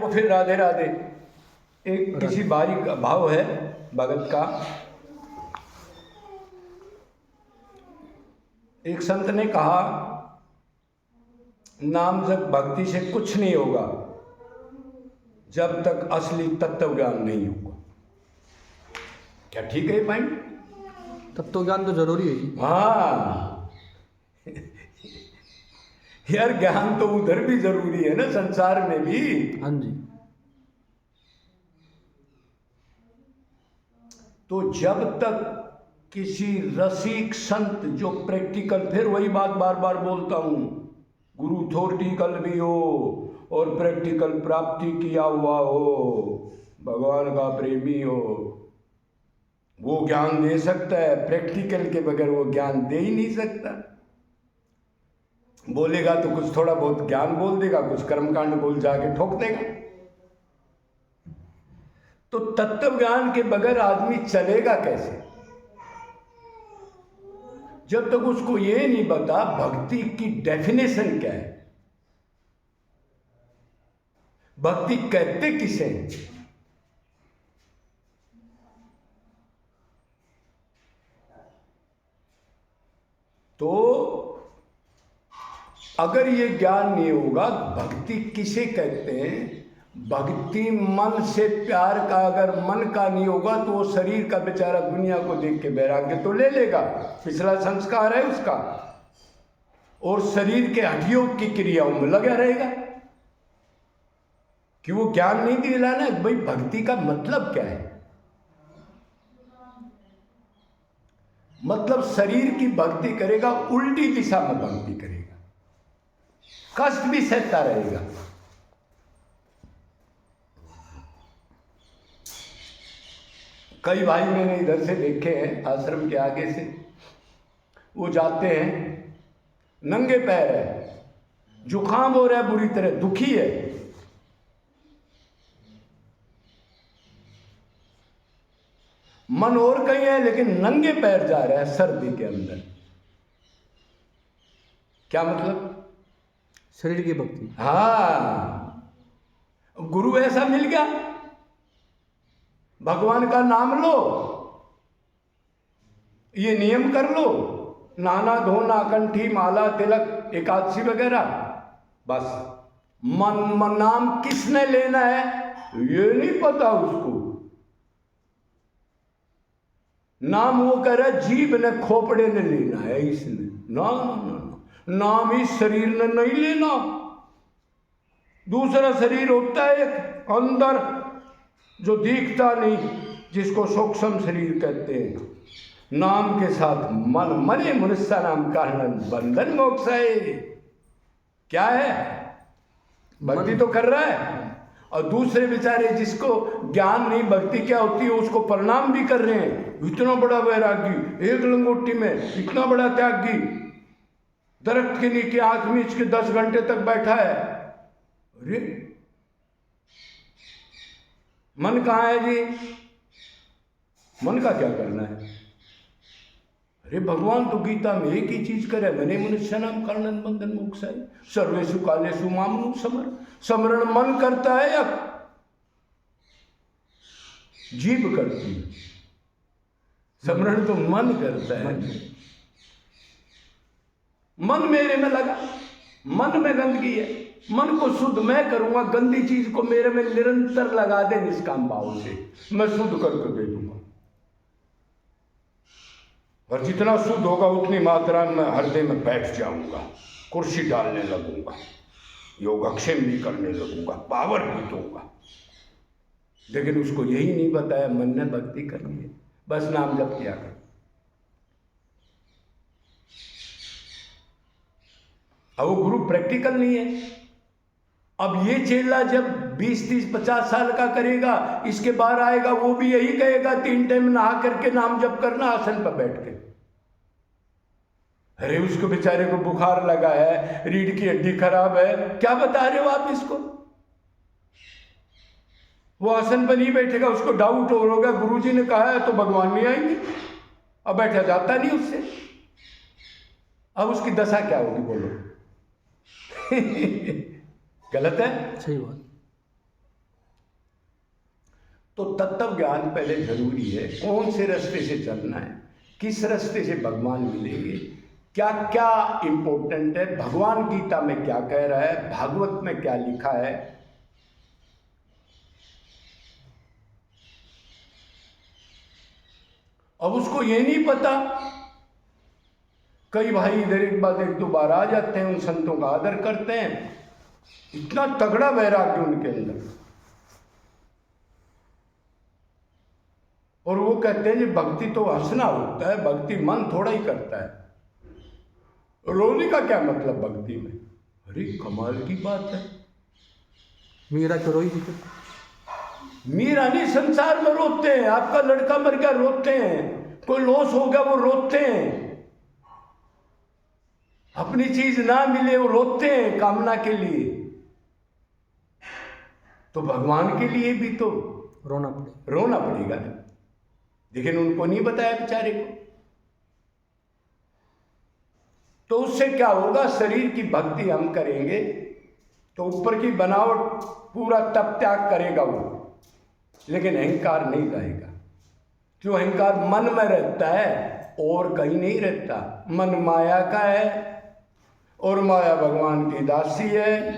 को फिर राधे राधे। एक किसी बारीक भाव है भगत का। एक संत ने कहा, नाम जप भक्ति से कुछ नहीं होगा जब तक असली तत्व ज्ञान नहीं होगा। क्या ठीक है पॉइंट? तत्व ज्ञान तो जरूरी है जी। हाँ यार, ज्ञान तो उधर भी जरूरी है ना, संसार में भी। हाँ जी। तो जब तक किसी रसिक संत जो प्रैक्टिकल, फिर वही बात बार बार बोलता हूं, गुरु थोर्टिकल भी हो और प्रैक्टिकल प्राप्ति किया हुआ हो, भगवान का प्रेमी हो, वो ज्ञान दे सकता है। प्रैक्टिकल के बगैर वो ज्ञान दे ही नहीं सकता। बोलेगा तो कुछ थोड़ा बहुत ज्ञान बोल देगा, कुछ कर्मकांड बोल जाके ठोक देगा। तो तत्व ज्ञान के बगैर आदमी चलेगा कैसे? जब तक उसको ये नहीं पता भक्ति की डेफिनेशन क्या है, भक्ति कहते किसे। तो अगर ये ज्ञान नहीं होगा भक्ति किसे कहते हैं, भक्ति मन से प्यार का अगर मन का नहीं होगा तो वो शरीर का बेचारा दुनिया को देख के वैराग्य तो ले लेगा, पिछला संस्कार है उसका, और शरीर के हड्डियों की क्रियाओं में लगा रहेगा कि वो ज्ञान नहीं दिलाना। भाई भक्ति का मतलब क्या है? मतलब शरीर की भक्ति करेगा, उल्टी दिशा में भक्ति करेगा, कष्ट भी सहता रहेगा। कई भाई मैंने इधर से देखे हैं, आश्रम के आगे से, वो जाते हैं नंगे पैर है, जुकाम हो रहा है, बुरी तरह दुखी है, मन और कहीं है लेकिन नंगे पैर जा रहा है सर्दी के अंदर। क्या मतलब? शरीर की भक्ति। हाँ, गुरु ऐसा मिल गया, भगवान का नाम लो, ये नियम कर लो, नहाना धोना, कंठी माला तिलक एकादशी वगैरह, बस मन नाम किसने लेना है ये नहीं पता उसको। नाम वो कह रहा है जीभ ने खोपड़े ने लेना है इसने, ना ना ना, नाम इस शरीर ने नहीं लेना। दूसरा शरीर होता है एक अंदर जो दिखता नहीं, जिसको सूक्ष्म शरीर कहते हैं। नाम के साथ मन, मने मनुष्य नाम कारण बंधन मोक्ष है। क्या है? भक्ति तो कर रहा है, और दूसरे बेचारे जिसको ज्ञान नहीं भक्ति क्या होती है उसको प्रणाम भी कर रहे हैं। इतना बड़ा वैरागी, एक लंगोटी में इतना बड़ा त्यागी, दरख्त के नीचे आंख मीच के 10 घंटे तक बैठा है। अरे मन कहाँ है जी? मन का क्या करना है? अरे भगवान तो गीता में एक ही चीज करे, मने मनुष्य नाम कारण बंधन मोक्ष है, सर्वेषु कालेषु माम समर। समरण मन करता है या जीभ करती है? समरण तो मन करता है। मन मेरे में लगा, मन में गंदगी है, मन को शुद्ध मैं करूंगा, गंदी चीज को मेरे में निरंतर लगा दे निष्काम भाव से, मैं शुद्ध करके दे दूंगा। और जितना शुद्ध होगा उतनी मात्रा में हृदय में बैठ जाऊंगा, कुर्सी डालने लगूंगा, योगक्षेम भी करने लगूंगा, पावर भी दूंगा। लेकिन उसको यही नहीं बताया मन ने भक्ति करनी है, बस नाम जप किया कर। अब वो गुरु प्रैक्टिकल नहीं है। अब ये चेला जब 20, 30, 50 साल का करेगा, इसके बाहर आएगा वो भी यही कहेगा 3 टाइम नहा करके नाम जप करना आसन पर बैठ के। अरे उसको बेचारे को बुखार लगा है, रीढ़ की हड्डी खराब है, क्या बता रहे हो आप इसको? वो आसन पर नहीं बैठेगा, उसको डाउट होगा गुरुजी ने कहा है तो भगवान नहीं आएंगे, अब बैठा जाता नहीं उससे। अब उसकी दशा क्या होगी बोलो? गलत है? सही बात। तो तत्व ज्ञान पहले जरूरी है। कौन से रास्ते से चलना है, किस रास्ते से भगवान मिलेंगे, क्या क्या इंपॉर्टेंट है, भगवान गीता में क्या कह रहा है, भागवत में क्या लिखा है। अब उसको ये नहीं पता। कई भाई इधर एक बात एक दो बार आ जाते हैं, उन संतों का आदर करते हैं, इतना तगड़ा वैराग्य उनके अंदर, और वो कहते हैं जी भक्ति तो हंसना होता है, भक्ति मन थोड़ा ही करता है। रोने का क्या मतलब भक्ति में? अरे कमाल की बात है। मीरा क्यों रोई थी? मीरा नहीं, संसार में रोते हैं। आपका लड़का मर गया रोते हैं, कोई लॉस हो गया वो रोते हैं, अपनी चीज ना मिले वो रोते हैं कामना के लिए। तो भगवान के लिए भी तो रोना पड़ेगा ना। लेकिन उनको नहीं बताया बेचारे को। तो उससे क्या होगा, शरीर की भक्ति हम करेंगे तो ऊपर की बनावट पूरा तप त्याग करेगा वो, लेकिन अहंकार नहीं जाएगा। जो अहंकार मन में रहता है और कहीं नहीं रहता। मन माया का है और माया भगवान की दासी है।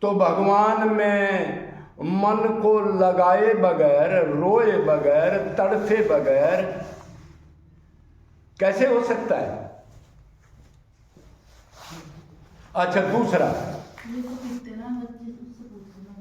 तो भगवान में मन को लगाए बगैर, रोए बगैर, तड़फे बगैर कैसे हो सकता है? अच्छा,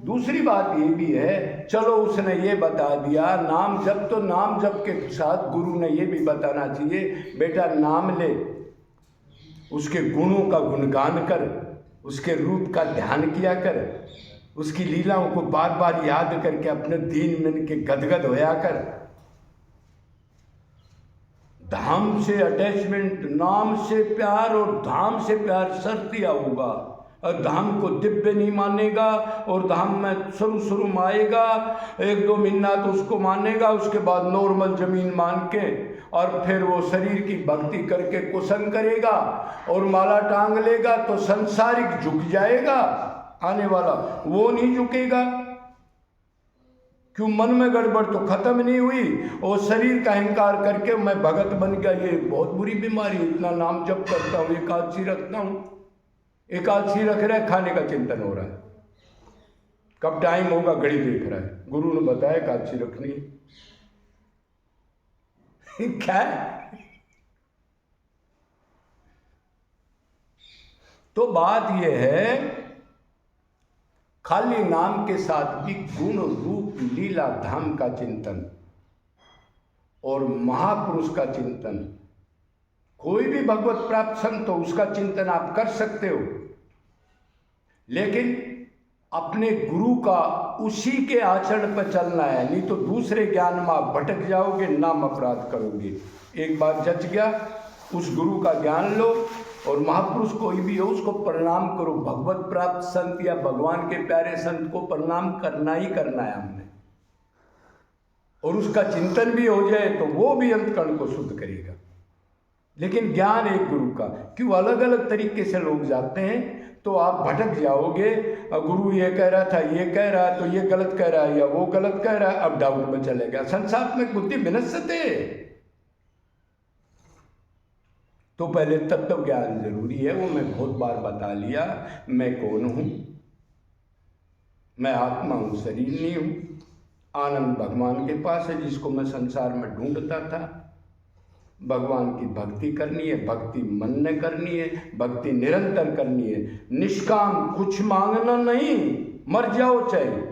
दूसरी बात ये भी है, चलो उसने ये बता दिया नाम जप, तो नाम जप के साथ गुरु ने ये भी बताना चाहिए, बेटा नाम ले, उसके गुणों का गुणगान कर, उसके रूप का ध्यान किया कर, उसकी लीलाओं को बार बार याद करके अपने दीन मन के गदगद होया कर। धाम से अटैचमेंट, नाम से प्यार और धाम से प्यार सर दिया होगा। और धाम को दिव्य नहीं मानेगा और धाम में शुरू में आएगा, एक दो महीना तो उसको मानेगा, उसके बाद नॉर्मल जमीन मान के और फिर वो शरीर की भक्ति करके कुसंग करेगा और माला टांग लेगा तो संसारिक झुक जाएगा। आने वाला वो नहीं झुकेगा, क्यों? मन में गड़बड़ तो खत्म नहीं हुई और शरीर का अहंकार करके मैं भगत बन गया। ये बहुत बुरी बीमारी। इतना नाम जप करता हूँ, एकादशी रखता हूँ, एकादशी रख रहा है, खाने का चिंतन हो रहा है, कब टाइम होगा घड़ी देख रहा है, गुरु ने बताया एकादशी रखनी है। क्या? तो बात यह है, खाली नाम के साथ भी गुण रूप लीला धाम का चिंतन और महापुरुष का चिंतन, कोई भी भगवत प्राप्त संत हो उसका चिंतन आप कर सकते हो, लेकिन अपने गुरु का उसी के आचरण पर चलना है, नहीं तो दूसरे ज्ञान में आप भटक जाओगे, नाम अपराध करोगे। एक बार जच गया, उस गुरु का ज्ञान लो और महापुरुष कोई भी हो उसको प्रणाम करो। भगवत प्राप्त संत या भगवान के प्यारे संत को प्रणाम करना ही करना है हमने, और उसका चिंतन भी हो जाए तो वो भी अंतकरण को शुद्ध करेगा। लेकिन ज्ञान एक गुरु का, क्यों? अलग अलग तरीके से लोग जाते हैं तो आप भटक जाओगे। गुरु ये कह रहा था, ये कह रहा है, तो ये गलत कह रहा है या वो गलत कह रहा है, अब डाउट में चलेगा। संसात्मक बुद्धि विनश्यते। तो पहले तत्व ज्ञान जरूरी है, वो मैं बहुत बार बता लिया। मैं कौन हूँ? मैं आत्मा हूँ, शरीर नहीं हूँ। आनंद भगवान के पास है, जिसको मैं संसार में ढूंढता था। भगवान की भक्ति करनी है, भक्ति मन ने करनी है, भक्ति निरंतर करनी है, निष्काम, कुछ मांगना नहीं, मर जाओ चाहे,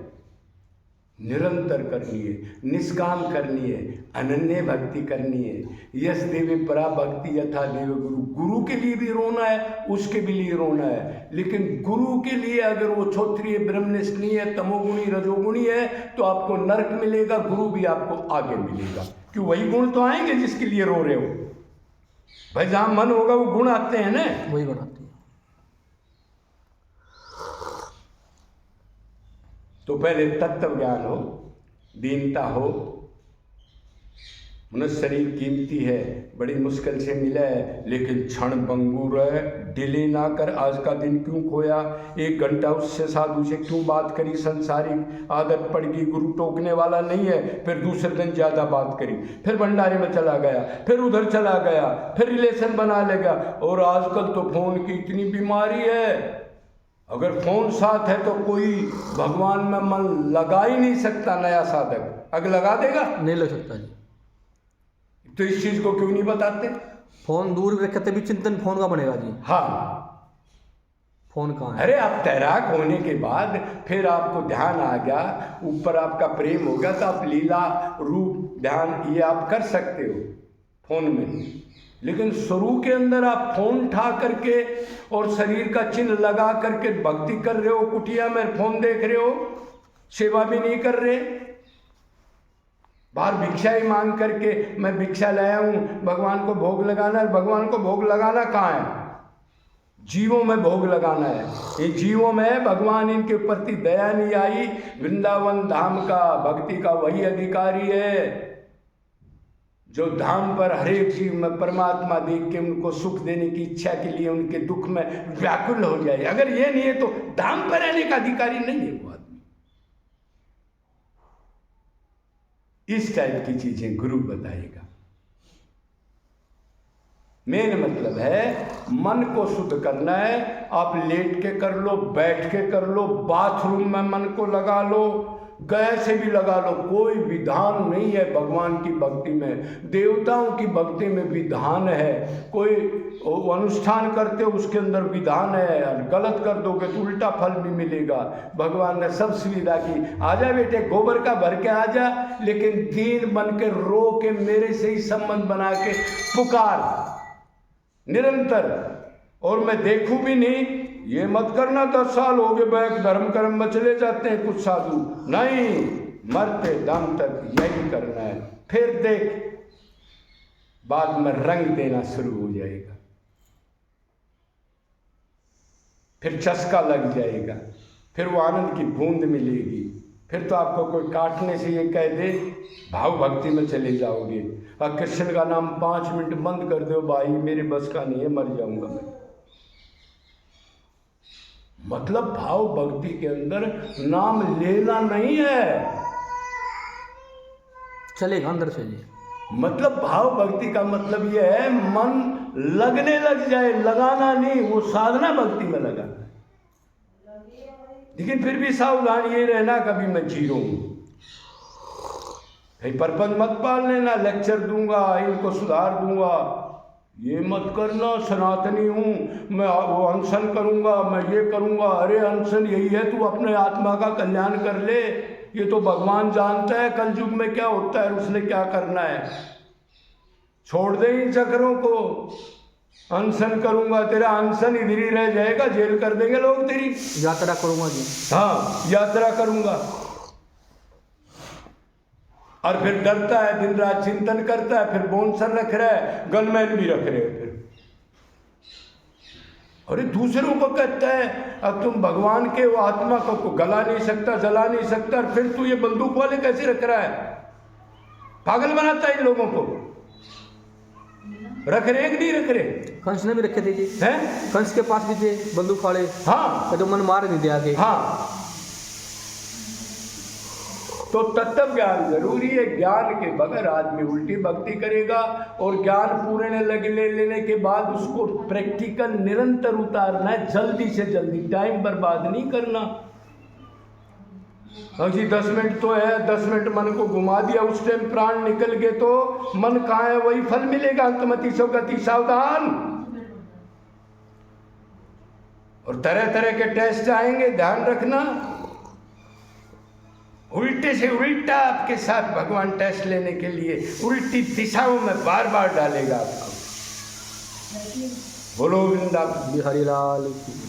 निरंतर करनी है, निष्काम करनी है, अनन्य भक्ति करनी है। यस देवे परा भक्ति यथा देव गुरु। गुरु के लिए भी रोना है, उसके भी लिए रोना है, लेकिन गुरु के लिए अगर वो क्षत्रिय ब्रह्मनिष्ठ नहीं है, तमोगुणी रजोगुणी है, तो आपको नरक मिलेगा, गुरु भी आपको आगे मिलेगा। क्यों? वही गुण तो आएंगे जिसके लिए रो रहे हो भाई। जहां मन होगा वो गुण आते हैं ना, वही गुण आते हैं। तो पहले तत्व ज्ञान हो, दीनता हो, मनुष्य शरीर कीमती है, बड़ी मुश्किल से मिला है, लेकिन क्षण भंगुर है। डिले ना कर, आज का दिन क्यों खोया, 1 घंटा उससे साधु से क्यों बात करी, संसारिक आदत पड़ गई, गुरु टोकने वाला नहीं है, फिर दूसरे दिन ज़्यादा बात करी, फिर भंडारे में चला गया, फिर उधर चला गया, फिर रिलेशन बना लेगा। और आजकल तो फोन की इतनी बीमारी है, अगर फोन साथ है तो कोई भगवान में मन लगा ही नहीं सकता। नया साधक अगर लगा देगा, नहीं लग सकता जी। तो इस चीज को क्यों नहीं बताते? फोन दूर रखते भी चिंतन फोन का बनेगा जी। हाँ, फोन कहाँ है? अरे आप तैराक होने के बाद फिर आपको ध्यान आ गया, ऊपर आपका प्रेम हो गया, तो आप लीला रूप ध्यान ये आप कर सकते हो फोन में। लेकिन शुरू के अंदर आप फोन उठा करके और शरीर का चिन्ह लगा करके भक्ति कर रहे हो, कुटिया में फोन देख रहे हो, सेवा भी नहीं कर रहे, बाहर भिक्षा ही मांग करके मैं भिक्षा लाया हूँ, भगवान को भोग लगाना है। भगवान को भोग लगाना कहाँ है? जीवों में भोग लगाना है। ये जीवों में भगवान इनके प्रति दया नहीं आई। वृंदावन धाम का भक्ति का वही अधिकारी है जो धाम पर हरेक जीव में परमात्मा देख के उनको सुख देने की इच्छा के लिए उनके दुख में व्याकुल हो जाए। अगर ये नहीं है तो धाम पर रहने का अधिकारी नहीं है वो आदमी। इस टाइप की चीजें गुरु बताएगा। मेन मतलब है मन को शुद्ध करना है। आप लेट के कर लो, बैठ के कर लो, बाथरूम में मन को लगा लो, गए से भी लगा लो, कोई विधान नहीं है भगवान की भक्ति में। देवताओं की भक्ति में विधान है। कोई अनुष्ठान करते हो उसके अंदर विधान है, गलत कर दोगे तो उल्टा फल भी मिलेगा। भगवान ने सब सुविधा की। आजा बेटे गोबर का भर के आजा, लेकिन दीन बन के रो के मेरे से ही संबंध बना के पुकार निरंतर, और मैं देखूं भी नहीं। ये मत करना 10 साल हो गए बैक धर्म कर्म में चले जाते हैं कुछ साधु, नहीं, मरते दम तक यही करना है। फिर देख बाद में रंग देना शुरू हो जाएगा, फिर चस्का लग जाएगा, फिर वो आनंद की बूंद मिलेगी। फिर तो आपको कोई काटने से ये कह दे भाव भक्ति में चले जाओगे। और कृष्ण का नाम 5 मिनट बंद कर दो, भाई मेरे बस का नहीं है, मर जाऊंगा मैं। मतलब भाव भक्ति के अंदर नाम लेना नहीं है, चलेगा अंदर से जी। मतलब भाव भक्ति का मतलब यह है मन लगने लग जाए, लगाना नहीं, वो साधना भक्ति में लगाना। लेकिन फिर भी सावधान ये रहना कभी मैं जीरो हूं, कहीं परपंच मत पाल लेना, लेक्चर दूंगा इनको सुधार दूंगा, ये मत करना, सनातनी हूँ मैं, वो अनशन करूंगा, मैं ये करूंगा। अरे अनशन यही है तू अपने आत्मा का कल्याण कर ले, ये तो भगवान जानता है कल युग में क्या होता है, उसने क्या करना है। छोड़ दे इन चक्रों को। अनशन करूंगा, तेरा अनशन इधर ही रह जाएगा, जेल कर देंगे लोग तेरी। यात्रा करूंगा जी। हाँ, यात्रा करूंगा। और फिर डरता है, दिन रात चिंतन करता है, फिर बोनसर रख रहा है, गनमैन भी रख रहे हैं फिर। अरे दूसरों को कहता है अब तुम भगवान के वो आत्मा को गला नहीं सकता, जला नहीं सकता, फिर तू ये बंदूक वाले कैसे रख रहा है? पागल बनाता है इन लोगों को। रख रहे कि नहीं रख रहे? कंस ने भी रखे थे जी, हैं? कंस के पास भी थे बंदूक वाले। हाँ, तो मन मार नहीं दिया के। हाँ, तो तत्व ज्ञान जरूरी है। ज्ञान के बगैर आदमी उल्टी भक्ति करेगा, और ज्ञान पूरे लेने के बाद उसको प्रैक्टिकल निरंतर उतारना है, जल्दी से जल्दी, टाइम बर्बाद नहीं करना। जी 10 मिनट तो है, 10 मिनट मन को घुमा दिया, उस टाइम प्राण निकल गए तो मन कहाँ है, वही फल मिलेगा। अंतमति सो गति सावधान। और तरह तरह के टेस्ट आएंगे, ध्यान रखना। उल्टे से उल्टा आपके साथ भगवान टेस्ट लेने के लिए उल्टी दिशाओं में बार बार डालेगा आपको। बोलो वृंदावन बिहारी लाल की।